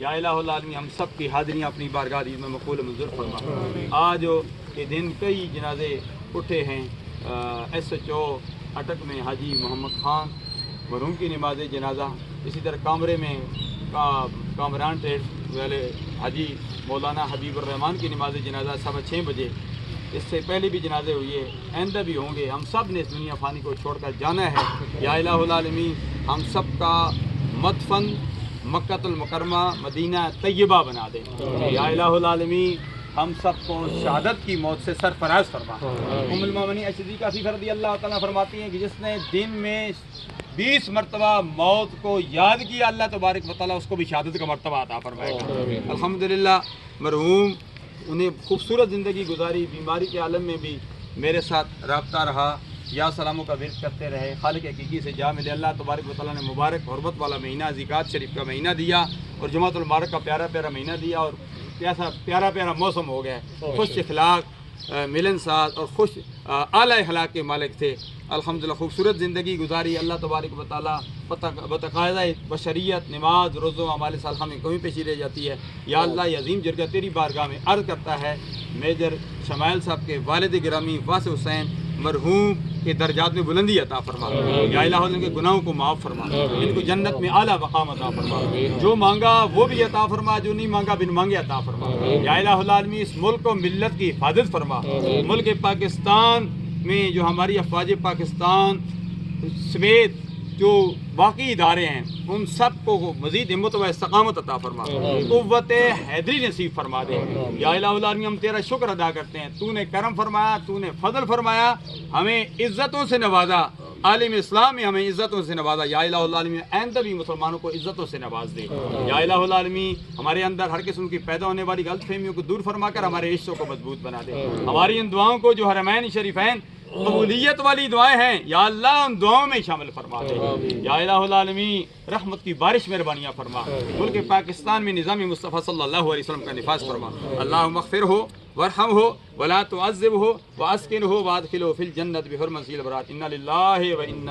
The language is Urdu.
یا الہ العالمین ہم سب کی حاضریاں اپنی بارگاہ عزیز میں مقبول و منظور فرما۔ آج کے دن کئی جنازے اٹھے ہیں۔ ایس ایچ او اٹک میں حاجی محمد خان مرحوم کی نماز جنازہ، اسی طرح کامرے میں کامران ٹریڈ والے حاجی مولانا حبیب الرحمان کی نماز جنازہ 6:15 بجے۔ اس سے پہلے بھی جنازے ہوئے، آئندہ بھی ہوں گے۔ ہم سب نے اس دنیا فانی کو چھوڑ کر جانا ہے۔ یا الہ العالمین ہم سب کا مدفن مکۃ المکرمہ مدینہ طیبہ بنا دے۔ یا الہ العالمین ہم سب کو شہادت کی موت سے سرفراز فرما۔ ام المومنین صدیقہ فیفی رضی اللہ تعالیٰ فرماتی ہیں کہ جس نے دن میں 20 مرتبہ موت کو یاد کیا، اللہ تبارک و تعالیٰ اس کو بھی شہادت کا مرتبہ عطا فرمائے گا۔ الحمدللہ مرحوم انہیں خوبصورت زندگی گزاری، بیماری کے عالم میں بھی میرے ساتھ رابطہ رہا، یا سلاموں کا ورد کرتے رہے، خالق حقیقی سے جا ملے۔ اللہ تبارک و تعالیٰ نے مبارک حرمت والا مہینہ ذیقات شریف کا مہینہ دیا، اور جمعۃ المبارک کا پیارا پیارا مہینہ دیا، اور کیسا پیارا پیارا موسم ہو گیا ہے۔ خوش اخلاق، ملن ساز اور خوش اعلیٰ اخلاق کے مالک تھے۔ الحمدللہ خوبصورت زندگی گزاری۔ اللہ تبارک و تعالیٰ بتقاضۂ بشریت نماز روزوں اعمال صالحہ میں کمی پیشی رہ جاتی ہے۔ یا اللہ یہ عظیم جرگہ تیری بارگاہ میں عرض کرتا ہے، میجر شمائل صاحب کے والد گرامی واسع حسین مرحوم کے درجات میں بلندی عطا فرما۔ یا الہ ان کے گناہوں کو معاف فرما، ان کو جنت میں اعلیٰ مقام عطا فرما۔ جو مانگا وہ بھی عطا فرما، جو نہیں مانگا بن مانگے عطا فرما۔ یا الہ العالمین اس ملک و ملت کی حفاظت فرما۔ ملک پاکستان میں جو ہماری افواج پاکستان سمیت جو باقی ادارے ہیں ان سب کو مزید ہمت و استقامت عطا فرما، قوت حیدری نصیب فرما دے۔ یا الہ العالمین ہم تیرا شکر ادا کرتے ہیں، تو نے کرم فرمایا، تو نے فضل فرمایا، ہمیں عزتوں سے نوازا، عالم اسلام میں ہمیں عزتوں سے نوازا۔ یا الہ العالمین آئندہ بھی مسلمانوں کو عزتوں سے نواز دے۔ یا الہ العالمین ہمارے اندر ہر قسم کی پیدا ہونے والی غلط فہمیوں کو دور فرما کر ہمارے رشتوں کو مضبوط بنا دے۔ ہماری ان دعاؤں کو جو حرمین شریفین قبولیت والی دعائیں ہیں، یا اللہ ان دعاؤں میں شامل فرما دے۔ یا الہ العالمین رحمت کی بارش مہربانیاں فرما، ملک پاکستان میں نظام مصطفیٰ صلی اللہ علیہ وسلم کا نفاذ فرما۔ اللہم اغفر ہو وارحم ہو ولا تعذب ہو واسکن ہو وادخل ہو فی الجنت بحرمت ذی البرات۔ انا للہ و انا